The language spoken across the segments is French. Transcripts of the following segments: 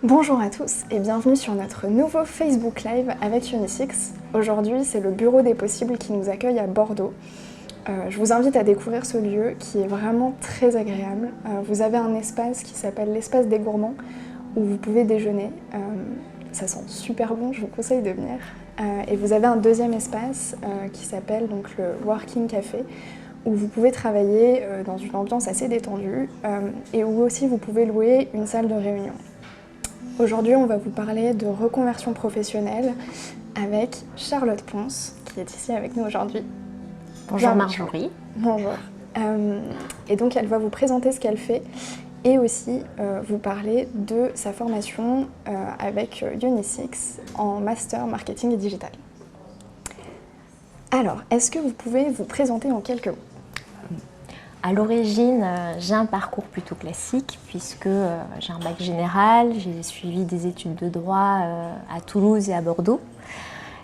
Bonjour à tous et bienvenue sur notre nouveau Facebook Live avec Unisix. Aujourd'hui, c'est le Bureau des Possibles qui nous accueille à Bordeaux. Je vous invite à découvrir ce lieu qui est vraiment très agréable. Vous avez un espace qui s'appelle l'espace des gourmands où vous pouvez déjeuner. Ça sent super bon, je vous conseille de venir. Et vous avez un deuxième espace qui s'appelle donc le Working Café où vous pouvez travailler dans une ambiance assez détendue et où aussi vous pouvez louer une salle de réunion. Aujourd'hui, on va vous parler de reconversion professionnelle avec Charlotte Ponce, qui est ici avec nous aujourd'hui. Bonjour Marjorie. Bonjour. Et donc, elle va vous présenter ce qu'elle fait et aussi vous parler de sa formation avec Unisix en Master Marketing et Digital. Alors, est-ce que vous pouvez vous présenter en quelques mots ? À l'origine, j'ai un parcours plutôt classique puisque j'ai un bac général, j'ai suivi des études de droit à Toulouse et à Bordeaux.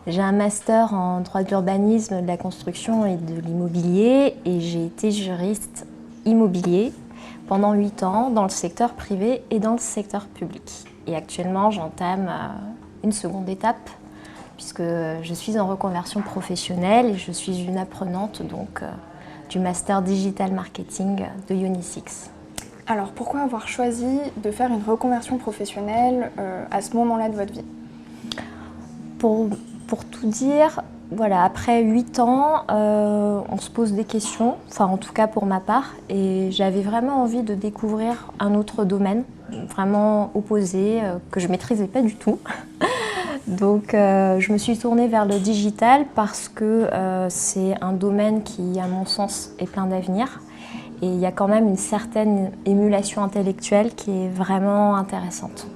J'ai un master en droit de l'urbanisme, de la construction et de l'immobilier et j'ai été juriste immobilier pendant 8 ans dans le secteur privé et dans le secteur public. Et actuellement, j'entame une seconde étape puisque je suis en reconversion professionnelle et je suis une apprenante donc du Master Digital Marketing de Unisix. Alors pourquoi avoir choisi de faire une reconversion professionnelle à ce moment-là de votre vie ? Pour tout dire, voilà, après 8 ans, on se pose des questions, enfin en tout cas pour ma part, et j'avais vraiment envie de découvrir un autre domaine, vraiment opposé, que je ne maîtrisais pas du tout. Donc je me suis tournée vers le digital parce que c'est un domaine qui, à mon sens, est plein d'avenir. Et il y a quand même une certaine émulation intellectuelle qui est vraiment intéressante.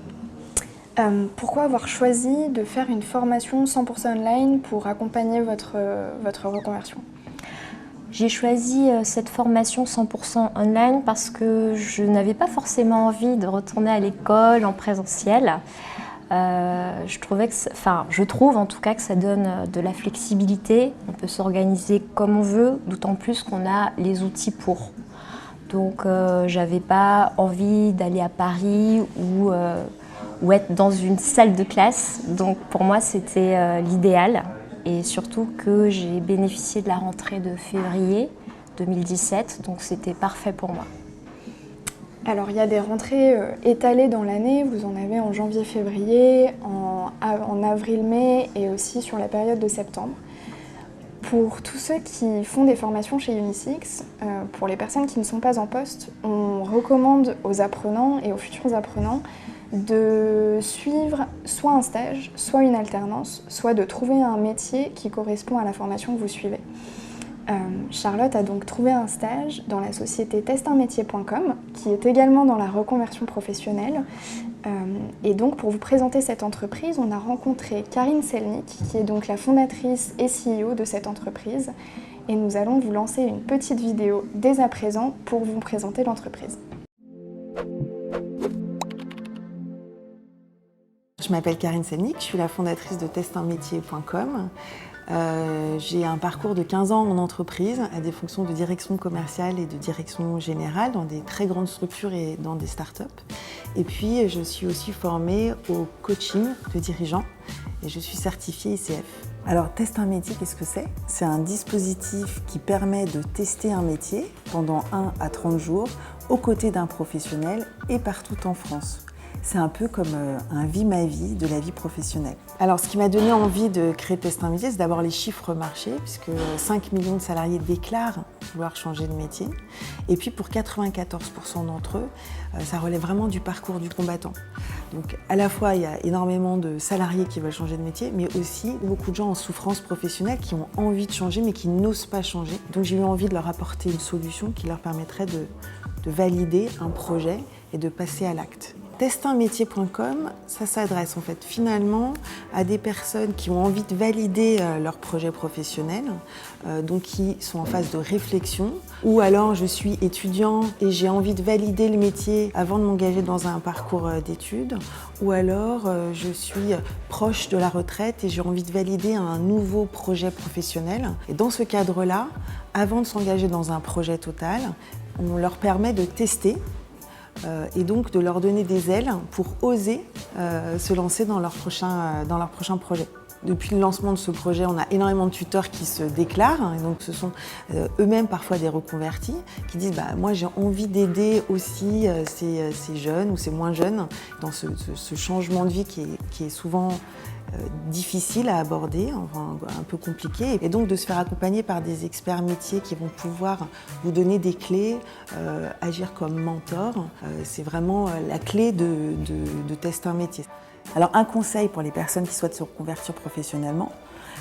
Pourquoi avoir choisi de faire une formation 100% online pour accompagner votre reconversion ? J'ai choisi cette formation 100% online parce que je n'avais pas forcément envie de retourner à l'école en présentiel. Je trouve en tout cas que ça donne de la flexibilité, on peut s'organiser comme on veut, d'autant plus qu'on a les outils pour. Donc j'avais pas envie d'aller à Paris ou être dans une salle de classe, donc pour moi c'était l'idéal et surtout que j'ai bénéficié de la rentrée de février 2017, donc c'était parfait pour moi. Alors il y a des rentrées étalées dans l'année, vous en avez en janvier-février, en avril-mai et aussi sur la période de septembre. Pour tous ceux qui font des formations chez Unisix, pour les personnes qui ne sont pas en poste, on recommande aux apprenants et aux futurs apprenants de suivre soit un stage, soit une alternance, soit de trouver un métier qui correspond à la formation que vous suivez. Charlotte a donc trouvé un stage dans la société testunmétier.com qui est également dans la reconversion professionnelle. Et donc pour vous présenter cette entreprise, on a rencontré Karine Selnik qui est donc la fondatrice et CEO de cette entreprise. Et nous allons vous lancer une petite vidéo dès à présent pour vous présenter l'entreprise. Je m'appelle Karine Selnik, je suis la fondatrice de testunmétier.com. J'ai un parcours de 15 ans en entreprise à des fonctions de direction commerciale et de direction générale dans des très grandes structures et dans des startups. Et puis je suis aussi formée au coaching de dirigeants et je suis certifiée ICF. Alors Test un métier, qu'est-ce que c'est ? C'est un dispositif qui permet de tester un métier pendant 1 à 30 jours aux côtés d'un professionnel et partout en France. C'est un peu comme un vie ma vie de la vie professionnelle. Alors ce qui m'a donné envie de créer Test un métier, c'est d'abord les chiffres marché, puisque 5 millions de salariés déclarent vouloir changer de métier. Et puis pour 94% d'entre eux, ça relève vraiment du parcours du combattant. Donc à la fois, il y a énormément de salariés qui veulent changer de métier, mais aussi beaucoup de gens en souffrance professionnelle qui ont envie de changer, mais qui n'osent pas changer. Donc j'ai eu envie de leur apporter une solution qui leur permettrait de valider un projet et de passer à l'acte. Testunmétier.com, ça s'adresse en fait finalement à des personnes qui ont envie de valider leur projet professionnel, donc qui sont en phase de réflexion, ou alors je suis étudiant et j'ai envie de valider le métier avant de m'engager dans un parcours d'études, ou alors je suis proche de la retraite et j'ai envie de valider un nouveau projet professionnel. Et dans ce cadre-là, avant de s'engager dans un projet total, on leur permet de tester et donc de leur donner des ailes pour oser se lancer dans leur prochain projet. Depuis le lancement de ce projet, on a énormément de tuteurs qui se déclarent, et donc ce sont eux-mêmes parfois des reconvertis qui disent moi j'ai envie d'aider aussi ces jeunes ou ces moins jeunes dans ce changement de vie qui est souvent difficile à aborder, enfin, un peu compliqué, et donc de se faire accompagner par des experts métiers qui vont pouvoir vous donner des clés, agir comme mentor, c'est vraiment la clé de tester un métier. Alors un conseil pour les personnes qui souhaitent se reconvertir professionnellement,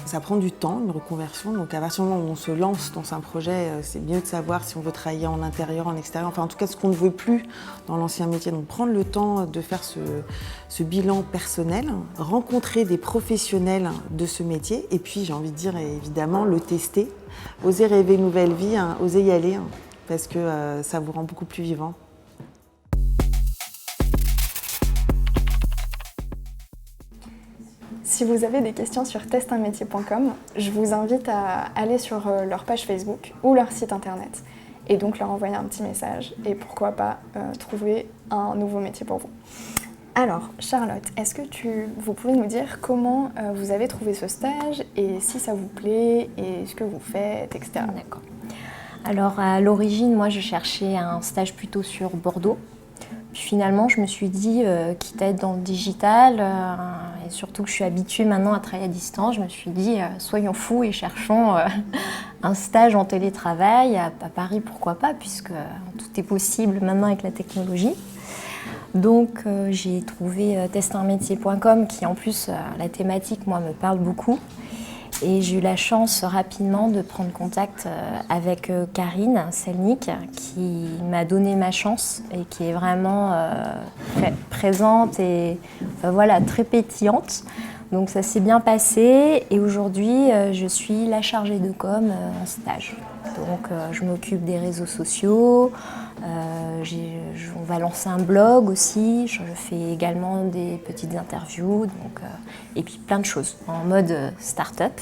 ça prend du temps, une reconversion, donc à partir du moment où on se lance dans un projet, c'est mieux de savoir si on veut travailler en intérieur, en extérieur, enfin en tout cas ce qu'on ne veut plus dans l'ancien métier. Donc prendre le temps de faire ce bilan personnel, rencontrer des professionnels de ce métier et puis j'ai envie de dire évidemment le tester, oser rêver une nouvelle vie, oser y aller parce que ça vous rend beaucoup plus vivant. Si vous avez des questions sur testunmétier.com, je vous invite à aller sur leur page Facebook ou leur site internet et donc leur envoyer un petit message et pourquoi pas trouver un nouveau métier pour vous. Alors Charlotte, est-ce que vous pouvez nous dire comment vous avez trouvé ce stage et si ça vous plaît et ce que vous faites, etc. D'accord. Alors à l'origine, moi je cherchais un stage plutôt sur Bordeaux. Puis finalement, je me suis dit, quitte à être dans le digital, et surtout que je suis habituée maintenant à travailler à distance, je me suis dit, soyons fous et cherchons un stage en télétravail à Paris, pourquoi pas, puisque tout est possible maintenant avec la technologie. Donc j'ai trouvé testunmétier.com qui en plus, la thématique, moi, me parle beaucoup. Et j'ai eu la chance rapidement de prendre contact avec Karine Selnick qui m'a donné ma chance et qui est vraiment présente et voilà, très pétillante. Donc ça s'est bien passé et aujourd'hui je suis la chargée de com en stage. Donc je m'occupe des réseaux sociaux, on va lancer un blog aussi, je fais également des petites interviews et puis plein de choses en mode start-up.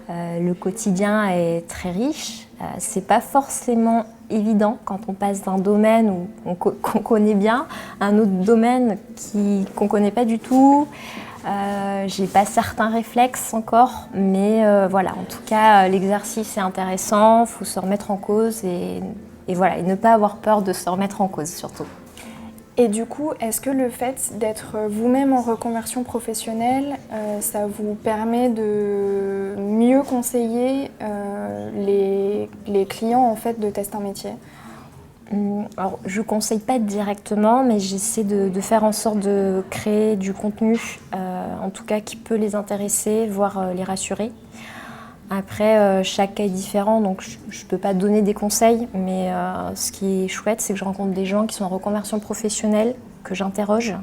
Le quotidien est très riche, c'est pas forcément évident quand on passe d'un domaine qu'on connaît bien à un autre domaine qu'on connaît pas du tout. J'ai pas certains réflexes encore, mais voilà, en tout cas l'exercice est intéressant, il faut se remettre en cause et voilà, et ne pas avoir peur de se remettre en cause surtout. Et du coup, est-ce que le fait d'être vous-même en reconversion professionnelle, ça vous permet de mieux conseiller les clients en fait de Test un métier ? Alors, je ne conseille pas directement, mais j'essaie de faire en sorte de créer du contenu, en tout cas qui peut les intéresser, voire les rassurer. Après, chaque cas est différent, donc je ne peux pas donner des conseils, mais ce qui est chouette, c'est que je rencontre des gens qui sont en reconversion professionnelle, que j'interroge,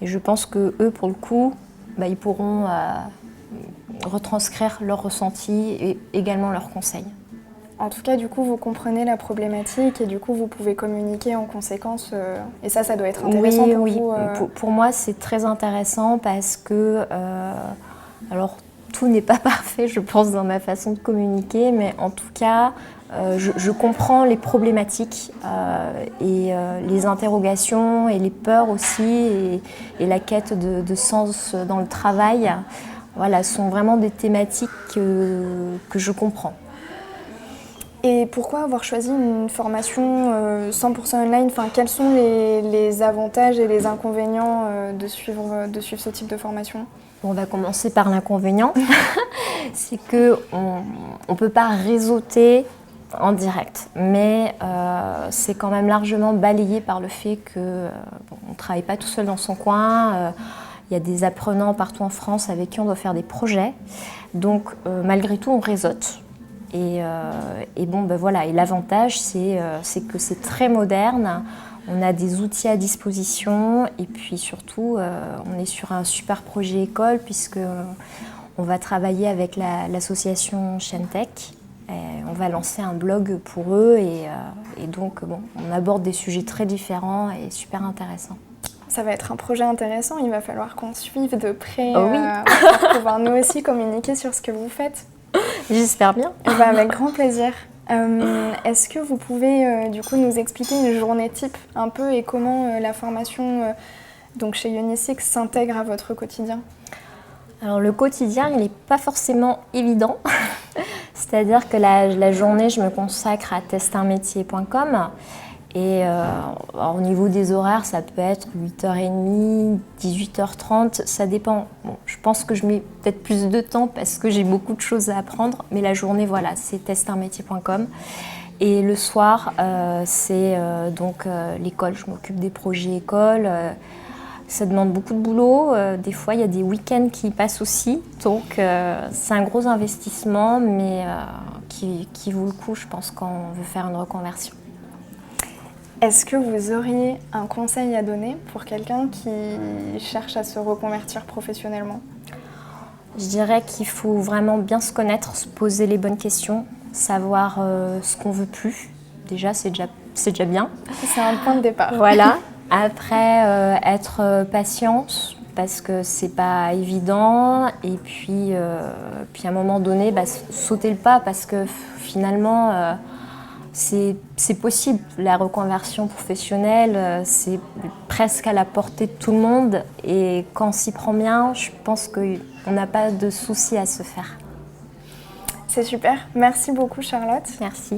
et je pense qu'eux, pour le coup, ils pourront retranscrire leurs ressentis et également leurs conseils. En tout cas, du coup, vous comprenez la problématique et du coup, vous pouvez communiquer en conséquence. Et ça doit être intéressant pour vous. Pour moi, c'est très intéressant parce que, alors, tout n'est pas parfait, je pense, dans ma façon de communiquer, mais en tout cas, je comprends les problématiques et les interrogations et les peurs aussi et la quête de sens dans le travail. Voilà, sont vraiment des thématiques que je comprends. Et pourquoi avoir choisi une formation 100% online ? Enfin, quels sont les avantages et les inconvénients de suivre ce type de formation ? On va commencer par l'inconvénient. C'est qu'on ne peut pas réseauter en direct, mais c'est quand même largement balayé par le fait qu'on ne travaille pas tout seul dans son coin. Il y a des apprenants partout en France avec qui on doit faire des projets. Donc, malgré tout, on réseaute. Et voilà. Et l'avantage, c'est que c'est très moderne. On a des outils à disposition et puis surtout, on est sur un super projet école puisqu'on va travailler avec l'association Chentech. On va lancer un blog pour eux et donc on aborde des sujets très différents et super intéressants. Ça va être un projet intéressant, il va falloir qu'on suive de près oui. Pour pouvoir nous aussi communiquer sur ce que vous faites. J'espère bien. Avec grand plaisir. Est-ce que vous pouvez du coup nous expliquer une journée type un peu et comment la formation donc chez Unisix s'intègre à votre quotidien? Alors le quotidien, il n'est pas forcément évident. C'est-à-dire que la journée, je me consacre à testunmétier.com. Et au niveau des horaires, ça peut être 8h30, 18h30, ça dépend. Bon, je pense que je mets peut-être plus de temps parce que j'ai beaucoup de choses à apprendre, mais la journée, voilà, c'est testunmétier.com. Et le soir, c'est donc l'école, je m'occupe des projets école. Ça demande beaucoup de boulot. Des fois, il y a des week-ends qui passent aussi. Donc, c'est un gros investissement, mais qui vaut le coup, je pense, quand on veut faire une reconversion. Est-ce que vous auriez un conseil à donner pour quelqu'un qui cherche à se reconvertir professionnellement? Je dirais qu'il faut vraiment bien se connaître, se poser les bonnes questions, savoir ce qu'on veut plus. Déjà, c'est déjà bien. C'est un point de départ. Voilà. Après, être patiente parce que c'est pas évident. Et puis à un moment donné, sauter le pas parce que finalement, c'est possible. La reconversion professionnelle, c'est presque à la portée de tout le monde. Et quand on s'y prend bien, je pense qu'on n'a pas de souci à se faire. C'est super. Merci beaucoup, Charlotte. Merci.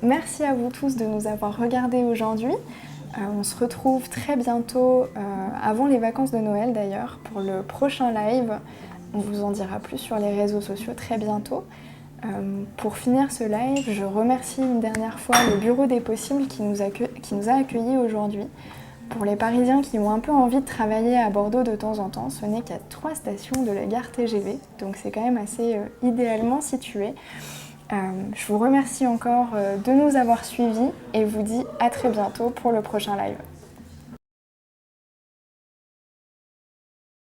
Merci à vous tous de nous avoir regardés aujourd'hui. On se retrouve très bientôt, avant les vacances de Noël d'ailleurs, pour le prochain live. On vous en dira plus sur les réseaux sociaux très bientôt. Pour finir ce live, je remercie une dernière fois le Bureau des Possibles qui nous a accueillis aujourd'hui. Pour les Parisiens qui ont un peu envie de travailler à Bordeaux de temps en temps, ce n'est qu'à 3 stations de la gare TGV, donc c'est quand même assez idéalement situé. Je vous remercie encore de nous avoir suivis et vous dis à très bientôt pour le prochain live.